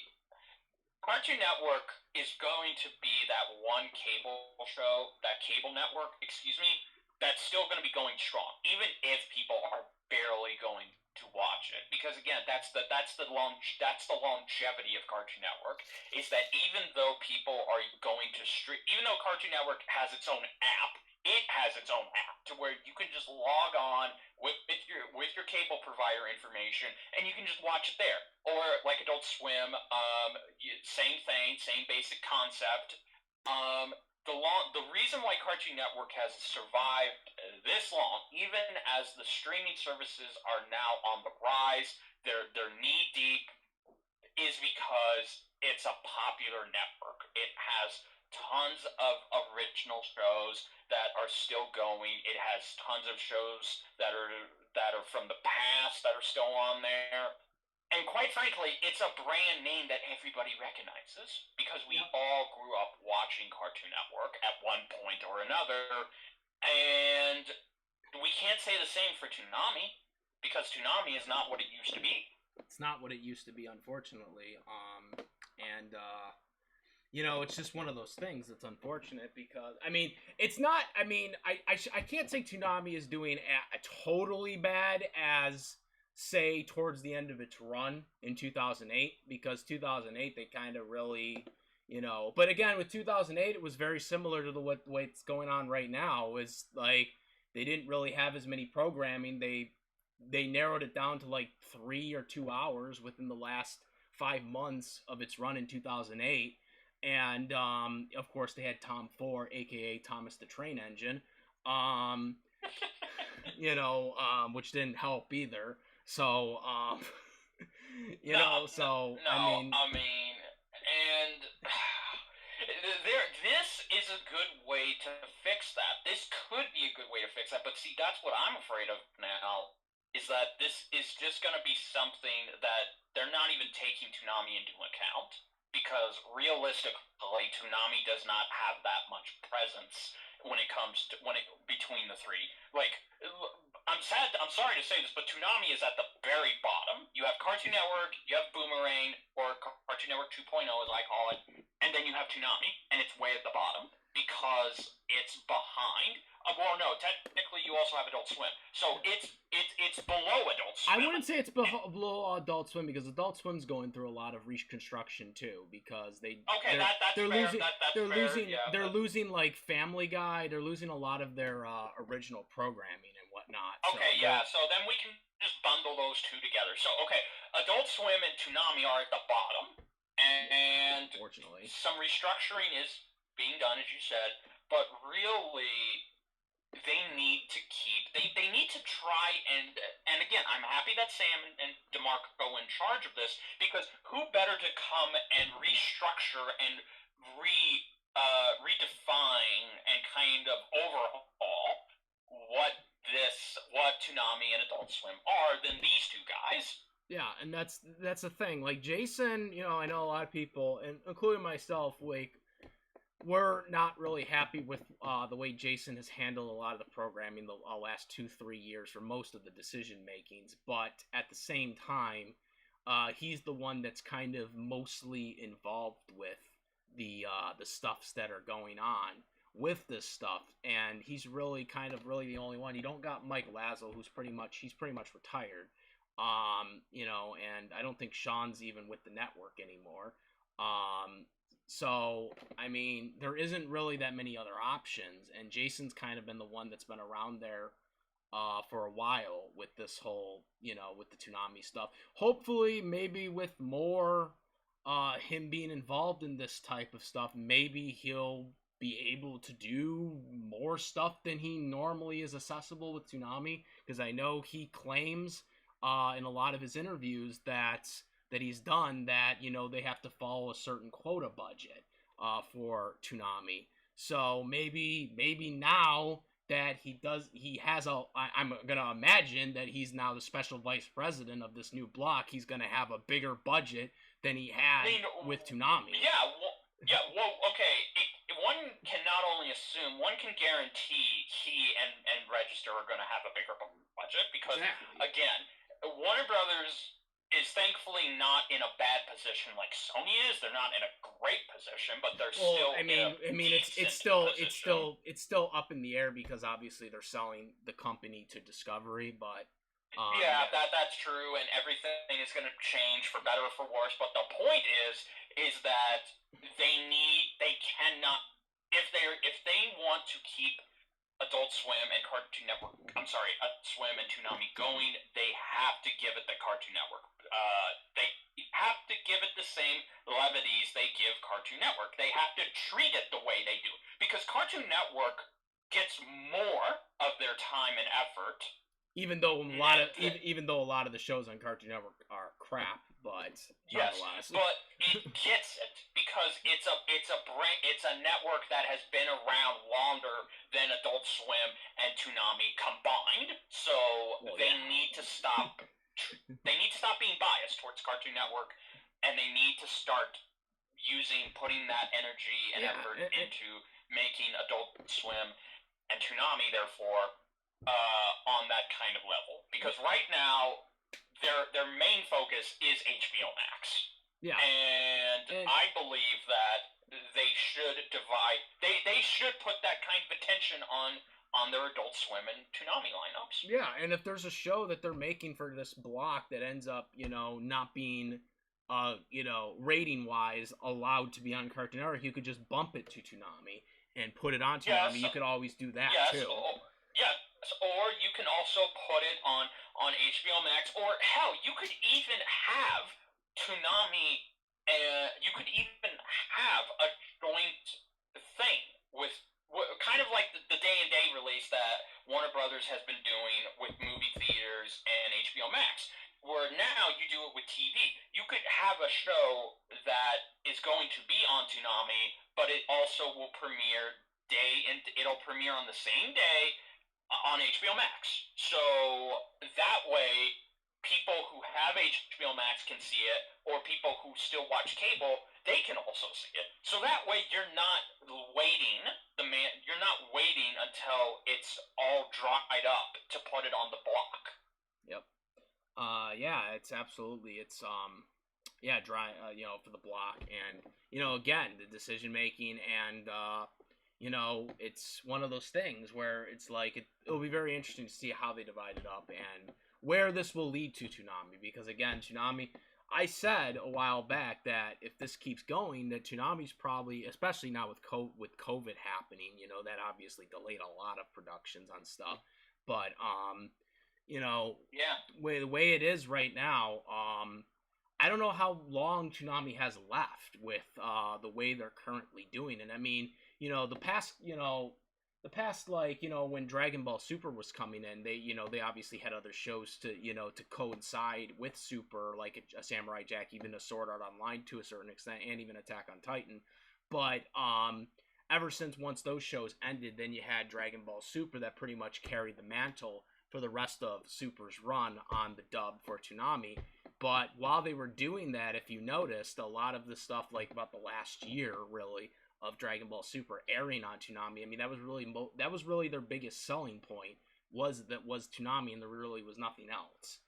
Cartoon Network is going to be that one cable show, that cable network, excuse me, that's still going to be going strong, even if people are barely going to watch it. Because again, that's the longevity of Cartoon Network, is that even though people are going to stream, even though Cartoon Network has its own app, it has its own app to where you can just log on with your cable provider information and you can just watch it there. Or like Adult Swim, same thing, same basic concept. The reason why Cartoon Network has survived this long, even as the streaming services are now on the rise, they're knee deep, is because it's a popular network. It has tons of original shows that are still going. It has tons of shows that are from the past that are still on there. And quite frankly, it's a brand name that everybody recognizes because we all grew up watching Cartoon Network at one point or another. And we can't say the same for Toonami because Toonami is not what it used to be. It's not what it used to be, unfortunately. It's just one of those things that's unfortunate because, it's not, I can't say Toonami is doing totally bad as, say, towards the end of its run in 2008, because 2008, they kind of really, but again, with 2008, it was very similar to the what's going on right now, is like, they didn't really have as many programming. They narrowed it down to like 3 or 2 hours within the last 5 months of its run in 2008. And, of course, they had Tom 4, a.k.a. Thomas the Train Engine, which didn't help either. So, this is a good way to fix that. This could be a good way to fix that, but see, that's what I'm afraid of now, is that this is just going to be something that they're not even taking Toonami into account, because realistically, Toonami does not have that much presence when it comes to between the three. Like, I'm sorry to say this, but Toonami is at the very bottom. You have Cartoon Network, you have Boomerang, or Cartoon Network 2.0 as I call it, and then you have Toonami, and it's way at the bottom because it's behind. Well, no, technically you also have Adult Swim, so it's below Adult Swim. I wouldn't say it's below Adult Swim because Adult Swim's going through a lot of reconstruction too, because they're losing like Family Guy, they're losing a lot of their original programming and whatnot. Okay, so then we can just bundle those two together. So Adult Swim and Toonami are at the bottom, and unfortunately, some restructuring is being done, as you said, but really, they need to try and again, I'm happy that Sam and DeMarco are in charge of this, because who better to come and restructure and redefine and kind of overhaul what Toonami and Adult Swim are than these two guys. Yeah, and that's the thing. Like Jason, I know a lot of people, and including myself, like, we're not really happy with the way Jason has handled a lot of the programming the last 2-3 years for most of the decision makings. But at the same time, he's the one that's kind of mostly involved with the stuffs that are going on with this stuff, and he's really the only one. You don't got Mike Lazo, he's pretty much retired. And I don't think Sean's even with the network anymore. So, there isn't really that many other options, and Jason's kind of been the one that's been around there for a while with this whole, with the Toonami stuff. Hopefully, maybe with more him being involved in this type of stuff, maybe he'll be able to do more stuff than he normally is accessible with Toonami, because I know he claims in a lot of his interviews that he's done that, they have to follow a certain quota budget. for Toonami. So maybe now that I'm gonna imagine that he's now the special vice president of this new block. He's gonna have a bigger budget than he had with Toonami. Okay. One can not only assume, one can guarantee he and Register are going to have a bigger budget because, again, Warner Brothers is thankfully not in a bad position like Sony is. They're not in a great position, but they're still. It's still up in the air because obviously they're selling the company to Discovery, but. That's true, and everything is going to change for better or for worse. But the point is that they cannot, if they want to keep Adult Swim and Cartoon Network, Swim and Toonami going, they have to give it the Cartoon Network. They have to give it the same levities they give Cartoon Network. They have to treat it the way they do, because Cartoon Network gets more of their time and effort. Even though a lot of the shows on Cartoon Network are crap, but nonetheless. But it gets it because it's a network that has been around longer than Adult Swim and Toonami combined. So they need to stop. They need to stop being biased towards Cartoon Network, and they need to start putting that energy and effort into making Adult Swim and Toonami, therefore. On that kind of level, because right now their main focus is HBO Max. Yeah, and I believe that they should divide. They should put that kind of attention on their Adult Swim and Toonami lineups. Yeah, and if there's a show that they're making for this block that ends up, not being, rating wise allowed to be on Cartoon Network, you could just bump it to Toonami and put it on Toonami. You could always do that too. Or you can also put it on HBO Max, or hell, you could even have Toonami, you could even have a joint thing with kind of like the day-and-day release that Warner Brothers has been doing with movie theaters and HBO Max, where now you do it with TV. You could have a show that is going to be on Toonami, but it also will premiere it'll premiere on the same day on HBO Max. So that way, people who have HBO Max can see it, or people who still watch cable, they can also see it. So that way, you're not waiting. You're not waiting until it's all dried up to put it on the block. Yep. It's absolutely. It's dry. For the block, and again, the decision making and. It's one of those things where it's like it'll be very interesting to see how they divide it up and where this will lead to Toonami. Because again, Toonami, I said a while back that if this keeps going, that Toonami's probably, especially now with COVID happening, that obviously delayed a lot of productions on stuff. But the way it is right now, I don't know how long Toonami has left with the way they're currently doing it. I mean, the past when Dragon Ball Super was coming in, they obviously had other shows to coincide with Super, like a Samurai Jack, even a Sword Art Online to a certain extent, and even Attack on Titan. But ever since once those shows ended, then you had Dragon Ball Super that pretty much carried the mantle for the rest of Super's run on the dub for Toonami. But while they were doing that, if you noticed, a lot of the stuff like about the last year, really, of Dragon Ball Super airing on Toonami, I mean, that was really their biggest selling point was Toonami, and there really was nothing else.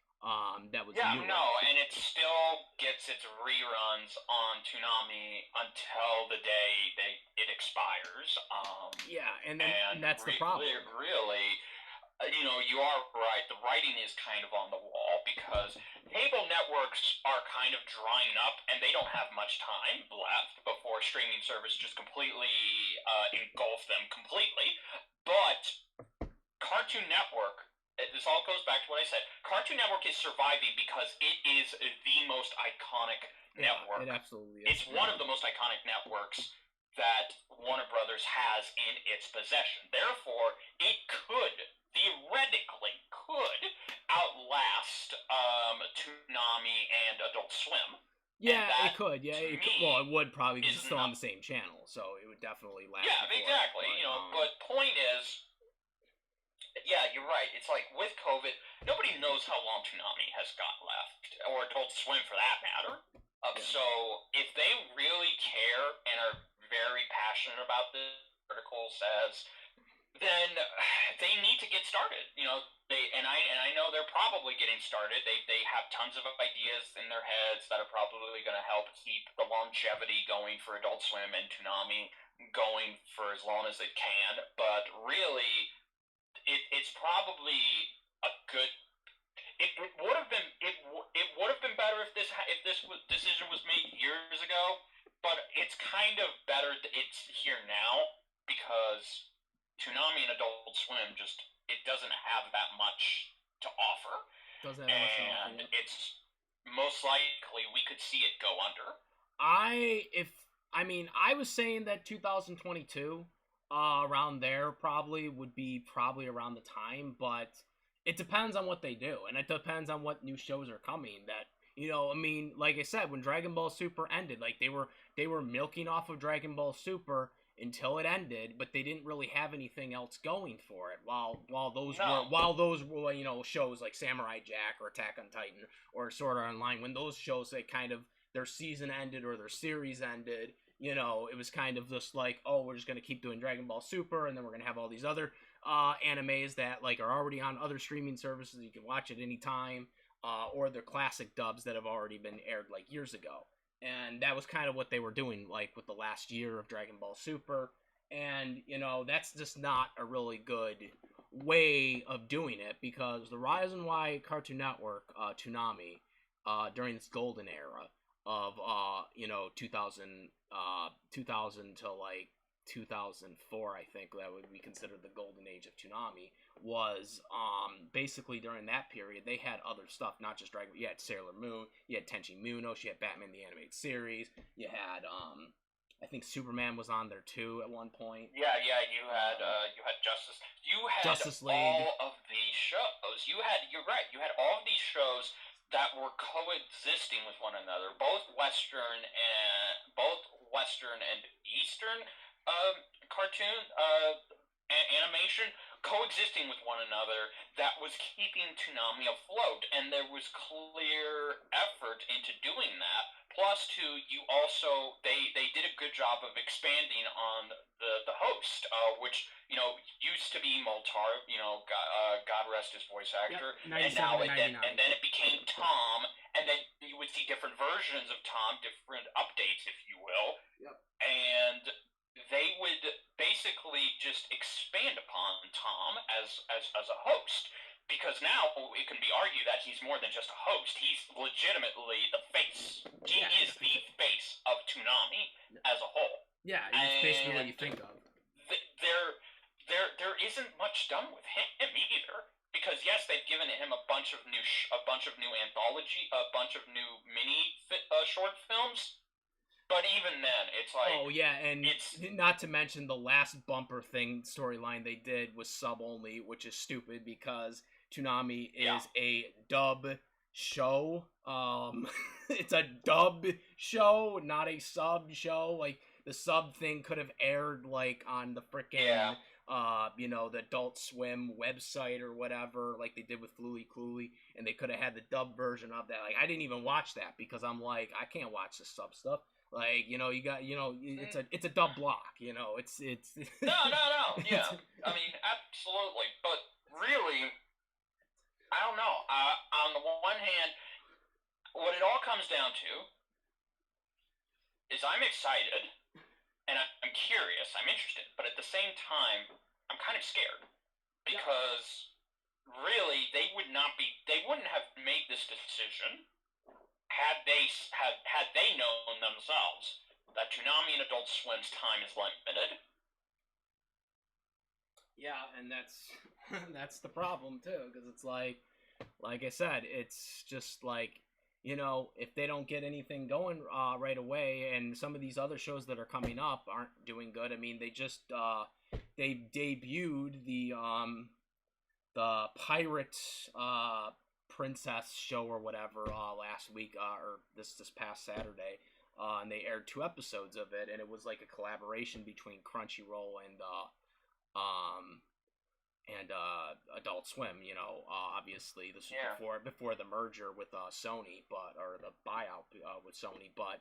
That was new. And it still gets its reruns on Toonami until the day it expires. And that's the problem. Really. You are right. The writing is kind of on the wall because cable networks are kind of drying up and they don't have much time left before streaming service just completely engulf them completely. But Cartoon Network, this all goes back to what I said, Cartoon Network is surviving because it is the most iconic network. It absolutely is. It's one of the most iconic networks that Warner Brothers has in its possession. Therefore, it theoretically could outlast Toonami and Adult Swim. And Yeah, it that, could. Yeah, to it could. Well, it me, would probably because is it's still on not. the same channel, so it would definitely last Yeah, before it. exactly. But point is, yeah, you're right. It's like with COVID, nobody knows how long Toonami has got left, or Adult Swim for that matter. Yeah. So if they really care and are very passionate about this, article says, then they need to get started. I know they're probably getting started. They have tons of ideas in their heads that are probably going to help keep the longevity going for Adult Swim and Toonami going for as long as it can. But really, it's probably a good. It would have been it would have been better if decision was made years ago. But it's kind of better that it's here now because Toonami and Adult Swim it doesn't have that much to offer, Doesn't have that much to offer. and Yep. it's most likely we could see it go under. I was saying that 2022, around there probably would be probably around the time, but it depends on what they do, and it depends on what new shows are coming. Like I said, when Dragon Ball Super ended, like they were milking off of Dragon Ball Super until it ended, but they didn't really have anything else going for it. While those were shows like Samurai Jack or Attack on Titan or Sword Art Online, when those shows they kind of their season ended or their series ended, it was kind of just like, oh, we're just gonna keep doing Dragon Ball Super, and then we're gonna have all these other animes that like are already on other streaming services. You can watch it anytime, or their classic dubs that have already been aired like years ago. And that was kind of what they were doing, like with the last year of Dragon Ball Super. And that's just not a really good way of doing it, because the reason why Cartoon Network, Toonami, during this golden era of 2000 to like 2004, I think that would be considered the golden age of Toonami, was basically during that period they had other stuff, not just Dragon. You had Sailor Moon, you had Tenchi Muno, you had Batman the Animated Series, you had I think Superman was on there too at one point. Yeah, you had Justice. You had Justice League. All of these shows. You're right. You had all of these shows that were coexisting with one another, both Western and Eastern cartoon animation coexisting with one another, that was keeping Toonami afloat, and there was clear effort into doing that. Plus, too, they did a good job of expanding on the host, which used to be Moltar, God rest his voice actor, yep, and then it became Tom, and then you would see different versions of Tom, different updates, if you will. Yep. And they would basically just expand upon Tom as a host, because now it can be argued that he's more than just a host. He's legitimately the face. He is the face of Toonami as a whole. Yeah, it's basically what you think of. There isn't much done with him either, because yes, they've given him a bunch of new anthology, a bunch of new mini short films. But even then, it's like... Oh, yeah, and not to mention the last bumper thing storyline they did was sub-only, which is stupid because Toonami is a dub show. It's a dub show, not a sub show. Like, the sub thing could have aired, like, on the frickin', the Adult Swim website or whatever, like they did with Fluey Cluey, and they could have had the dub version of that. Like, I didn't even watch that because I'm like, I can't watch the sub stuff. Like, you got, it's a dub block, it's No, yeah. I mean, absolutely. But really, I don't know. On the one hand, what it all comes down to is I'm excited and I'm curious, I'm interested, but at the same time, I'm kind of scared because really they wouldn't have made this decision had they known themselves that Toonami and Adult Swim's time is limited. Yeah, and that's the problem too, because it's like I said, it's just like, if they don't get anything going right away, and some of these other shows that are coming up aren't doing good. I mean, they just they debuted the pirate princess show or whatever last week or this past Saturday, and they aired 2 episodes of it, and it was like a collaboration between Crunchyroll um and Adult Swim. You know, obviously this was before the merger with Sony, or the buyout with Sony, but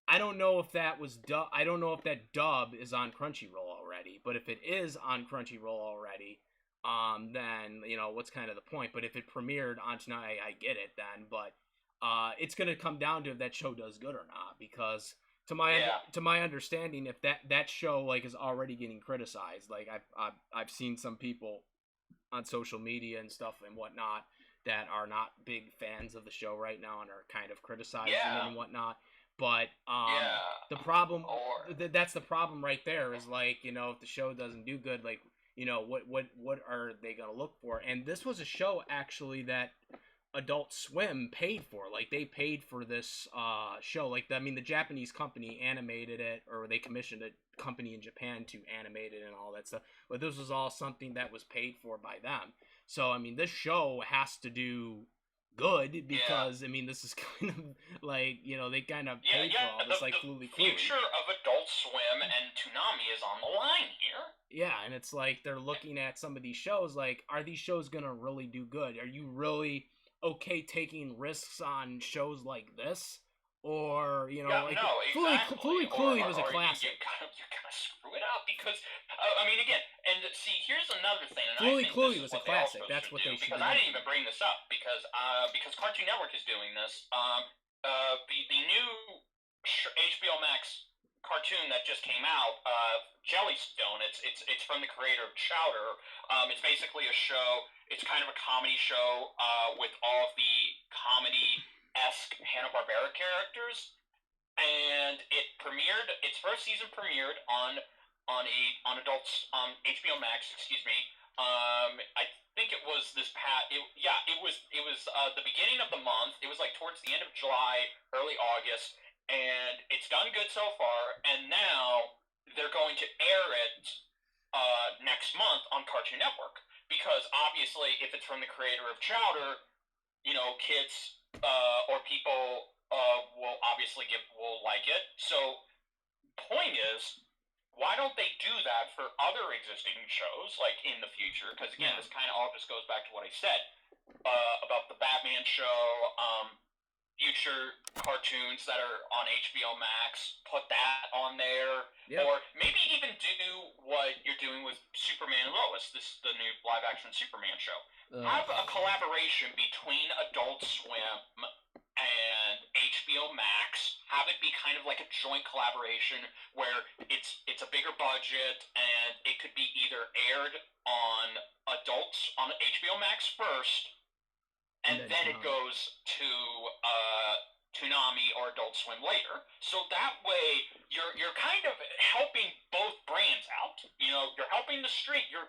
I don't know if that was I don't know if that dub is on Crunchyroll already, but if it is on Crunchyroll already, then you know what's kind of the point. But if it premiered on tonight, I get it then. But it's gonna come down to if that show does good or not, because to my understanding, if that show like is already getting criticized, like I've seen some people on social media and stuff and whatnot that are not big fans of the show right now and are kind of criticizing it and whatnot. But the problem that's the problem right there is, like, you know, if the show doesn't do good, like, you know, what are they gonna look for? And this was a show actually that Adult Swim paid for. Like, they paid for this show. Like, I mean, the Japanese company animated it, or they commissioned a company in Japan to animate it and all that stuff. But this was all something that was paid for by them. So I mean, this show has to do good, because I mean, this is kind of like, you know, they kind of paid for all this, like Fluly Cooly. The future of Adult Swim and Toonami is on the line here. Yeah, and it's like they're looking at some of these shows, like, are these shows gonna really do good? Are you really okay taking risks on shows like this? Or, you know, like, no, exactly. Fluly Cooly was a classic. You kind of screw it up, because I mean, again, and see, here's another thing. And Fluly Cooly was a classic. That's what they should do. Because I didn't even bring this up, because Cartoon Network is doing this. The new HBO Max cartoon that just came out, Jellystone. It's from the creator of Chowder. It's basically a show. It's kind of a comedy show with all of the comedy-esque Hanna-Barbera characters, and its first season premiered on HBO Max. Excuse me. I think it was this past. It was the beginning of the month. It was like towards the end of July, early August, and it's done good so far. And now they're going to air it next month on Cartoon Network, because obviously, if it's from the creator of Chowder, you know, kids or people will like it. So, point is, why don't they do that for other existing shows, like, in the future? Because again, this kind of all just goes back to what I said about the Batman show. Future cartoons that are on HBO Max, put that on there. Yep. Or maybe even do what you're doing with Superman and Lois, the new live-action Superman show. Have a collaboration between Adult Swim and HBO Max. Have it be kind of like a joint collaboration where it's a bigger budget, and it could be either aired on HBO Max first, and then it goes to Toonami or Adult Swim later. So that way, you're kind of helping both brands out. You know, you're helping the street. You're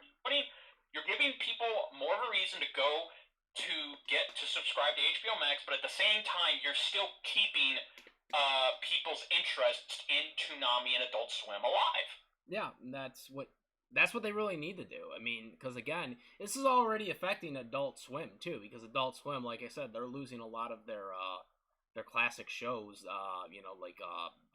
giving people more of a reason to go to subscribe to HBO Max, but at the same time, you're still keeping people's interest in Toonami and Adult Swim alive. Yeah, and that's what they really need to do. I mean, because again, this is already affecting Adult Swim too, because Adult Swim, like I said, they're losing a lot of their classic shows. You know, like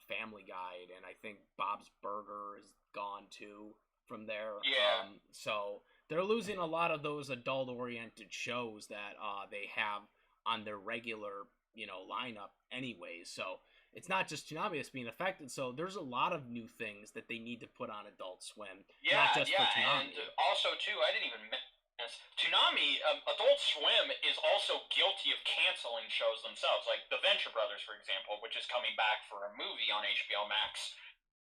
Family Guide, and I think Bob's Burger is gone too from there. Yeah. So they're losing a lot of those adult-oriented shows that they have on their regular, you know, lineup anyways. So it's not just Toonami that's being affected. So there's a lot of new things that they need to put on Adult Swim. Yeah, not just for Toonami. And also too, I didn't even mention this. Toonami, Adult Swim is also guilty of canceling shows themselves, like the Venture Brothers, for example, which is coming back for a movie on HBO Max.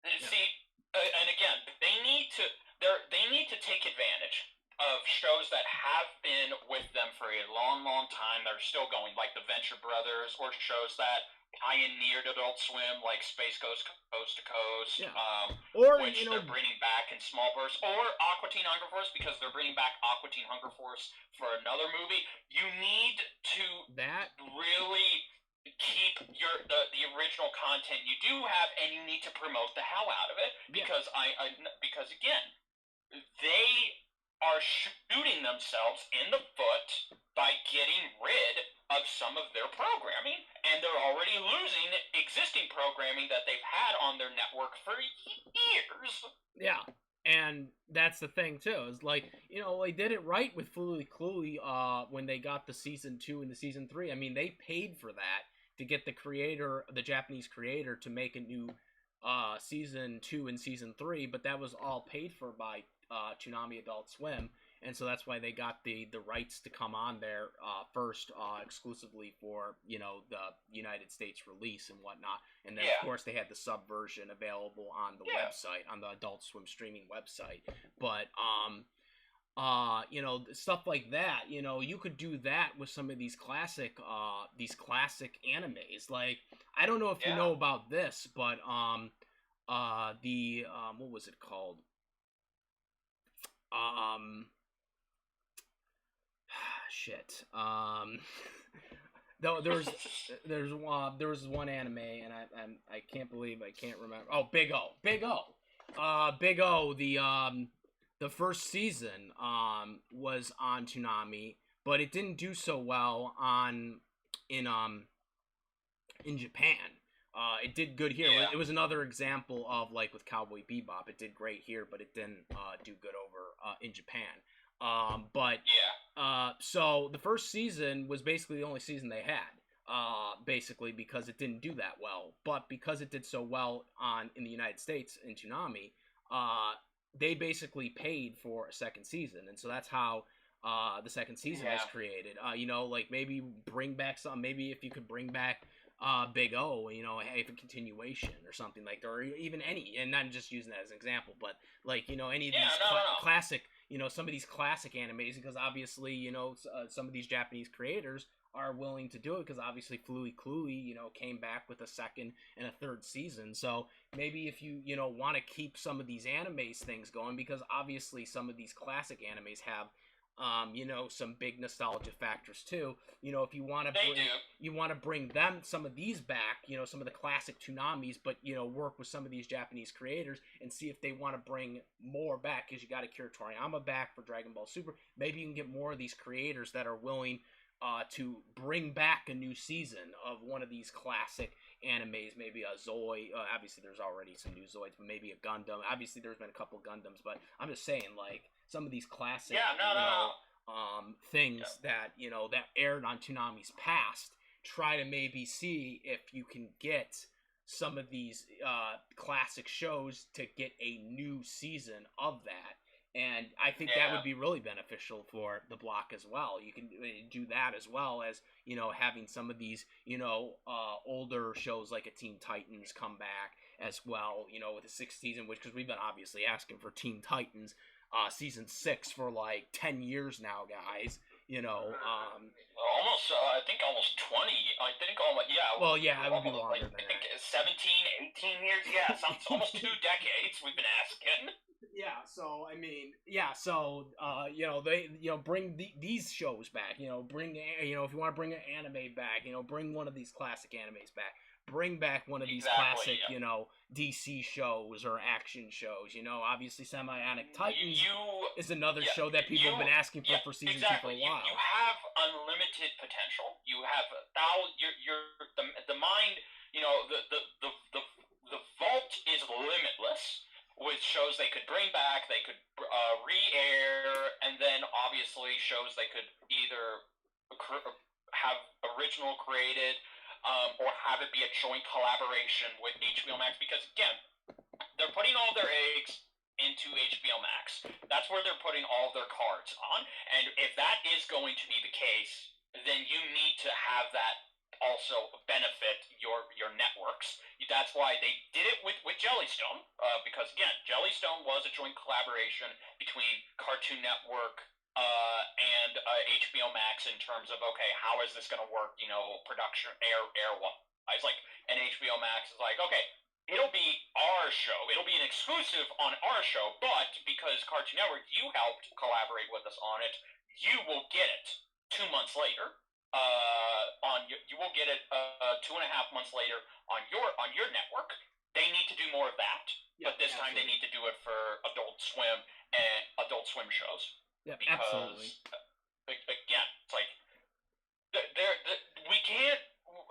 Yeah. See, and again, they need to take advantage of shows that have been with them for a long, long time that are still going, like the Venture Brothers, or shows that pioneered Adult Swim, like Space Ghost Coast to Coast, which they're bringing back in small bursts, or Aqua Teen Hunger Force, because they're bringing back Aqua Teen Hunger Force for another movie. You need to really keep the original content you do have, and you need to promote the hell out of it, because because again, they are shooting themselves in the foot by getting rid of some of their programming, and they're already losing existing programming that they've had on their network for years. Yeah. And that's the thing too. Is like, you know, they did it right with Fooly Cooly when they got the season 2 and the season 3. I mean, they paid for that to get the creator, the Japanese creator, to make a new season 2 and season 3, but that was all paid for by Toonami Adult Swim, and so that's why they got the rights to come on there first, exclusively for, you know, the United States release and whatnot. And then of course they had the sub version available on the website, on the Adult Swim streaming website. But you know, stuff like that, you know, you could do that with some of these classic animes. Like, I don't know if you know about this, but the what was it called? Shit. Though there was one anime, and I can't believe I can't remember. Oh, Big O. Big O. The first season was on Toonami, but it didn't do so well in Japan. It did good here. It was another example of, like with Cowboy Bebop, it did great here, but it didn't do good over in Japan. So the first season was basically the only season they had, basically because it didn't do that well. But because it did so well in the United States in Toonami, they basically paid for a second season, and so that's how the second season was created. You know, like maybe bring back some. Maybe if you could bring back Big O, you know, have a continuation or something like that, or even any, and I'm just using that as an example, but like, you know, any of these classic, you know, some of these classic animes, because obviously, you know, some of these Japanese creators are willing to do it, because obviously Fooly Cooly, you know, came back with a second and a third season. So maybe if you know, want to keep some of these animes things going, because obviously some of these classic animes have you know, some big nostalgia factors too. You know, if you want to bring them, some of these back, you know, some of the classic Toonamis, but, you know, work with some of these Japanese creators and see if they want to bring more back, because you got Akira Toriyama back for Dragon Ball Super. Maybe you can get more of these creators that are willing to bring back a new season of one of these classic animes, maybe a Zoid. Obviously, there's already some new Zoids, but maybe a Gundam. Obviously, there's been a couple Gundams, but I'm just saying, like, some of these classic, things that, you know, that aired on Toonami's past. Try to maybe see if you can get some of these classic shows to get a new season of that. And I think that would be really beneficial for the block as well. You can do that as well as, you know, having some of these, you know, older shows like a Teen Titans come back as well, you know, with the sixth season, which, because we've been obviously asking for Teen Titans season 6 for like 10 years now, guys. You know, almost, I think almost 20. I think almost, Well, yeah, I would be longer than I think 17, 18 years. Yeah, it's almost 2 decades we've been asking. Yeah, so I mean, you know, they, you know, bring these shows back. You know, bring, you know, if you want to bring an anime back, you know, bring one of these classic animes back. Bring back one of these classic, you know, DC shows or action shows. You know, obviously, Semi-Onic Titans is another show that people have been asking for season 2 for a while. You have unlimited potential. You have the mind. You know, the vault is limitless with shows they could bring back, they could re-air, and then obviously shows they could either have original created. Or have it be a joint collaboration with HBO Max, because again, they're putting all their eggs into HBO Max. That's where they're putting all their cards on, and if that is going to be the case, then you need to have that also benefit your networks. That's why they did it with Jellystone, because again, Jellystone was a joint collaboration between Cartoon Network and HBO Max, in terms of, okay, how is this going to work, you know, production air-wise, like, and HBO Max is like, okay, it'll be our show, it'll be an exclusive on our show, but because Cartoon Network, you helped collaborate with us on it, you will get it 2 months later, you will get it 2.5 months later on your network. They need to do more of that, but this time they need to do it for Adult Swim and Adult Swim shows. Yeah, absolutely. because again, it's like we can't.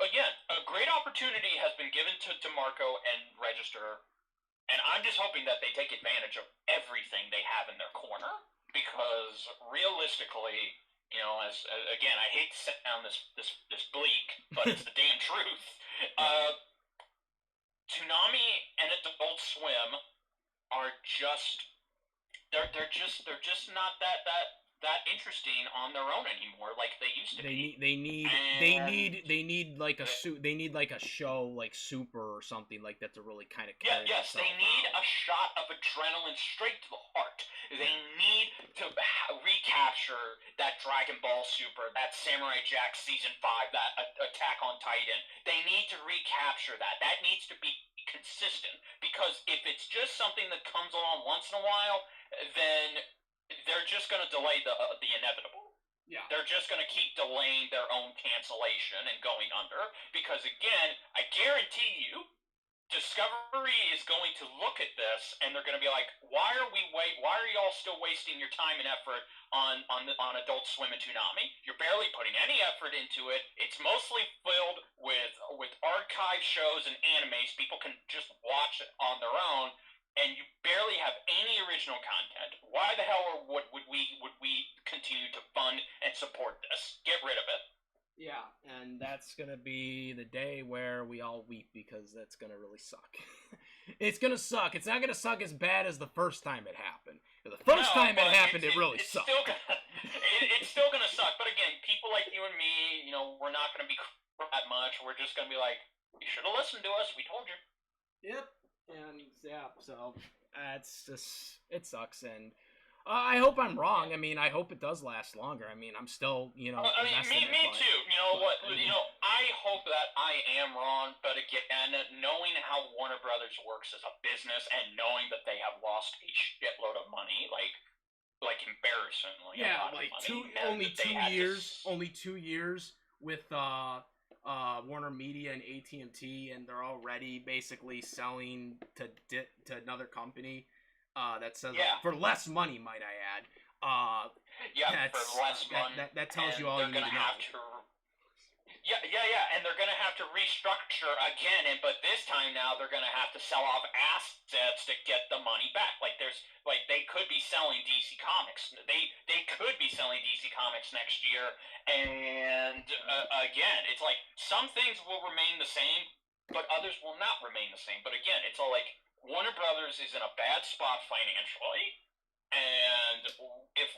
Again, a great opportunity has been given to DeMarco and Register, and I'm just hoping that they take advantage of everything they have in their corner, because realistically, as again, I hate to sound this bleak, but it's the damn truth. Toonami and Adult Swim are just they're just not that interesting on their own anymore like they used to be. They need like a show like Super or something like that to really kind of carry yes, they need a shot of adrenaline straight to the heart. They need to recapture that Dragon Ball Super, that Samurai Jack Season 5, that Attack on Titan. They need to recapture that. That needs to be consistent, because if it's just something that comes along once in a while, then they're just going to delay the inevitable. Yeah. They're just going to keep delaying their own cancellation and going under, because again, I guarantee you, Discovery is going to look at this and they're going to be like, why are y'all still wasting your time and effort on Adult Swim and Toonami? You're barely putting any effort into it. It's mostly filled with archive shows and animes people can just watch on their own, and you barely have any original content. Why the hell would we continue to fund and support this? Get rid of it. Yeah, and that's gonna be the day where we all weep, because that's gonna really suck. It's gonna suck. It's not gonna suck as bad as the first time it happened. The first time it happened, it really sucked. It's still gonna suck. But again, people like you and me, we're not gonna be that much. We're just gonna be like, you should have listened to us. We told you. Yep. And yeah, so it's just, it sucks, and I hope I'm wrong. I mean, I hope it does last longer. I mean, I'm still, me too. You know what? I hope that I am wrong, but again, knowing how Warner Brothers works as a business and knowing that they have lost a shitload of money, like embarrassingly, yeah, like only 2 years with Warner Media and AT&T, and they're already basically selling to another company. That says for less money, might I add. For less money. That tells you all you need to know. And they're gonna have to restructure again, but this time now they're gonna have to sell off assets to get the money back. They could be selling DC Comics. They could be selling DC Comics next year, and again, it's like some things will remain the same, but others will not remain the same. But again, it's all like, Warner Brothers is in a bad spot financially, and if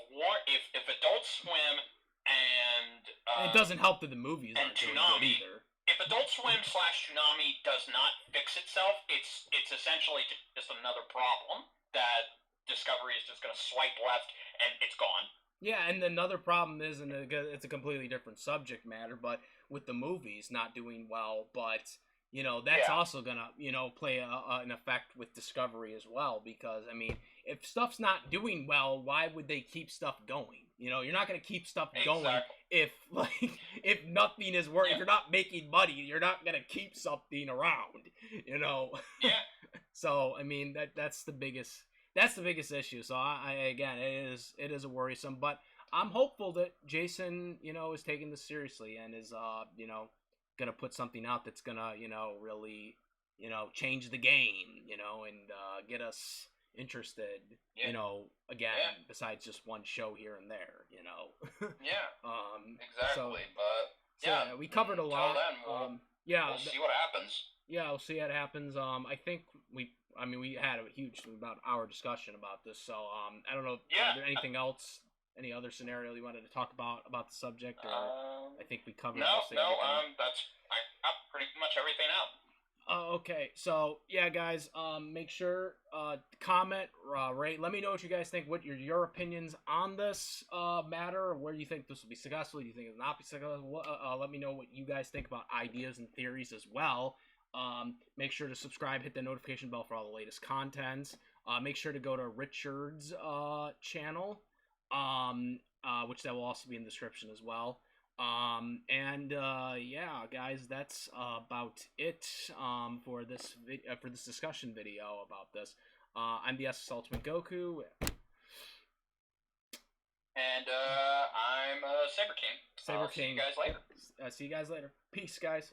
Adult Swim and it doesn't help that the movies aren't doing good either. If Adult Swim / Toonami does not fix itself, it's essentially just another problem that Discovery is just going to swipe left and it's gone. Yeah, and another problem is, and it's a completely different subject matter, but with the movies not doing well, but that's also gonna, play an effect with Discovery as well, because, I mean, if stuff's not doing well, why would they keep stuff going? You're not gonna keep stuff going if nothing is working. If you're not making money, you're not gonna keep something around, Yeah. So, I mean, that's the biggest issue. So, again, it is a worrisome, but I'm hopeful that Jason, is taking this seriously and is, gonna put something out that's gonna, really, change the game, and get us interested, again, besides just one show here and there, Exactly. But we covered a lot. Then, we'll see what happens. Yeah, we'll see what happens. I think we had a huge, about hour discussion about this, so I don't know. Yeah. Is there anything else? Any other scenario you wanted to talk about the subject, or I think we covered. No. That's I got pretty much everything out. Okay, so yeah, guys, make sure comment, rate. Let me know what you guys think. What your opinions on this matter? Where you think this will be successful? Do you think it will not be successful? Let me know what you guys think about ideas and theories as well. Make sure to subscribe, hit the notification bell for all the latest contents. Make sure to go to Richard's channel. Which that will also be in the description as well. Yeah, guys, that's about it for this discussion video about this. I'm the SS Ultimate Goku. And I'm Saber King. Saber See King. you guys later. See you guys later. Peace, guys.